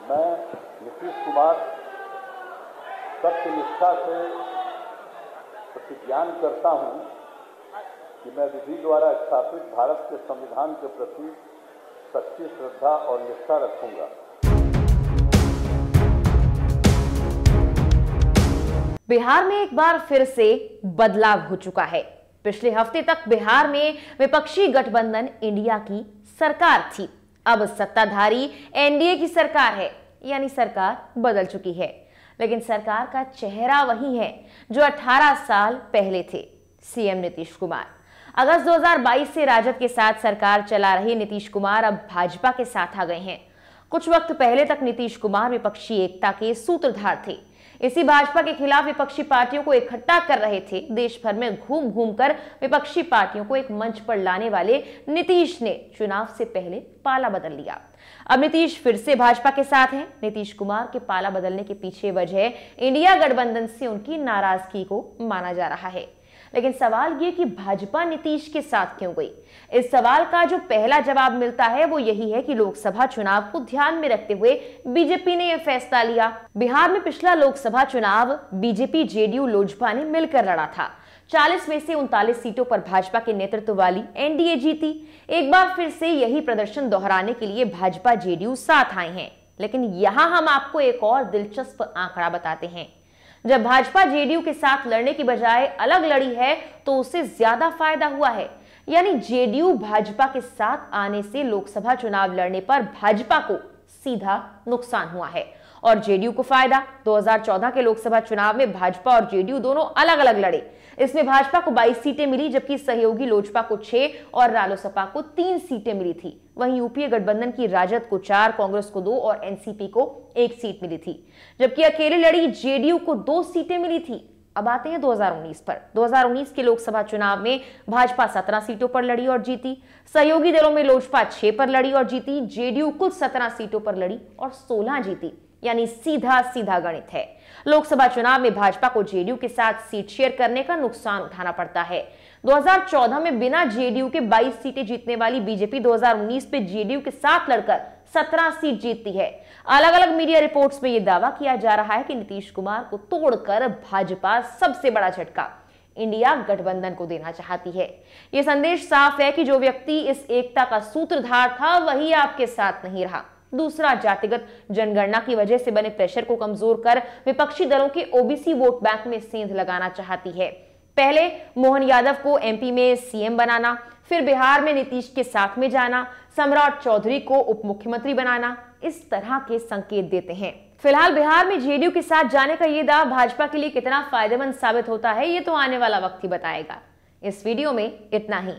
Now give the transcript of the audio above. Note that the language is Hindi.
मैं नीतीश कुमार सत्यनिष्ठा से प्रतिज्ञान करता हूं कि मैं विधि द्वारा स्थापित भारत के संविधान के प्रति सच्ची श्रद्धा और निष्ठा रखूंगा। बिहार में एक बार फिर से बदलाव हो चुका है। पिछले हफ्ते तक बिहार में विपक्षी गठबंधन इंडिया की सरकार थी। अब सत्ताधारी एनडीए की सरकार है, यानी सरकार बदल चुकी है, लेकिन सरकार का चेहरा वही है जो 18 साल पहले थे। सीएम नीतीश कुमार। अगस्त 2022 से राजद के साथ सरकार चला रहे नीतीश कुमार अब भाजपा के साथ आ गए हैं। कुछ वक्त पहले तक नीतीश कुमार विपक्षी एकता के सूत्रधार थे। इसी भाजपा के खिलाफ विपक्षी पार्टियों को इकट्ठा कर रहे थे। देश भर में घूम घूम कर विपक्षी पार्टियों को एक मंच पर लाने वाले नीतीश ने चुनाव से पहले पाला बदल लिया। अब नीतीश फिर से भाजपा के साथ हैं। नीतीश कुमार के पाला बदलने के पीछे वजह इंडिया गठबंधन से उनकी नाराजगी को माना जा रहा है। लेकिन सवाल ये कि भाजपा नीतीश के साथ क्यों गई? इस सवाल का जो पहला जवाब मिलता है वो यही है कि लोकसभा चुनाव को ध्यान में रखते हुए बीजेपी ने यह फैसला लिया। बिहार में पिछला लोकसभा चुनाव बीजेपी, जेडीयू, लोजपा ने मिलकर लड़ा था। 40 में से 39 सीटों पर भाजपा के नेतृत्व वाली एनडीए जीती। एक बार फिर से यही प्रदर्शन दोहराने के लिए भाजपा, जेडीयू साथ आए हैं। लेकिन यहां हम आपको एक और दिलचस्प आंकड़ा बताते हैं। जब भाजपा जेडीयू के साथ लड़ने की बजाय अलग लड़ी है तो उससे ज्यादा फायदा हुआ है। यानी जेडीयू भाजपा के साथ आने से लोकसभा चुनाव लड़ने पर भाजपा को सीधा नुकसान हुआ है और जेडीयू को फायदा। 2014 के लोकसभा चुनाव में भाजपा और जेडीयू दोनों अलग अलग लड़े। इसमें भाजपा को 22 सीटें मिली, जबकि सहयोगी लोजपा को 6 और रालोसपा को 3 सीटें मिली थी। वहीं यूपीए गठबंधन की राजद को 4, कांग्रेस को 2 और एनसीपी को 1 सीट मिली थी, जबकि अकेले लड़ी जेडीयू को 2 सीटें मिली थी। अब आते हैं 2019 पर। 2019 के लोकसभा चुनाव में भाजपा 17 सीटों पर लड़ी और जीती। सहयोगी दलों में लोजपा 6 पर लड़ी और जीती। जेडीयू कुल 17 सीटों पर लड़ी और 16 जीती। यानी सीधा सीधा गणित है। लोकसभा चुनाव में भाजपा को जेडीयू के साथ सीट शेयर करने का नुकसान उठाना पड़ता है। 2014 में बिना जेडीयू के 22 सीटें जीतने वाली बीजेपी 2019 में जेडीयू के साथ लड़कर 17 सीट जीतती है। अलग अलग मीडिया रिपोर्ट्स में यह दावा किया जा रहा है कि नीतीश कुमार को तोड़कर भाजपा सबसे बड़ा झटका इंडिया गठबंधन को देना चाहती है। यह संदेश साफ है कि जो व्यक्ति इस एकता का सूत्रधार था वही आपके साथ नहीं रहा। दूसरा, जातिगत जनगणना की वजह से बने प्रेशर को कमजोर कर विपक्षी दलों के ओबीसी वोट बैंक में सेंध लगाना चाहती है। पहले मोहन यादव को एमपी में सीएम बनाना, फिर बिहार में नीतीश के साथ में जाना, सम्राट चौधरी को उप मुख्यमंत्री बनाना, इस तरह के संकेत देते हैं। फिलहाल बिहार में जेडीयू के साथ जाने का यह दाव भाजपा के लिए कितना फायदेमंद साबित होता है, ये तो आने वाला वक्त ही बताएगा। इस वीडियो में इतना ही।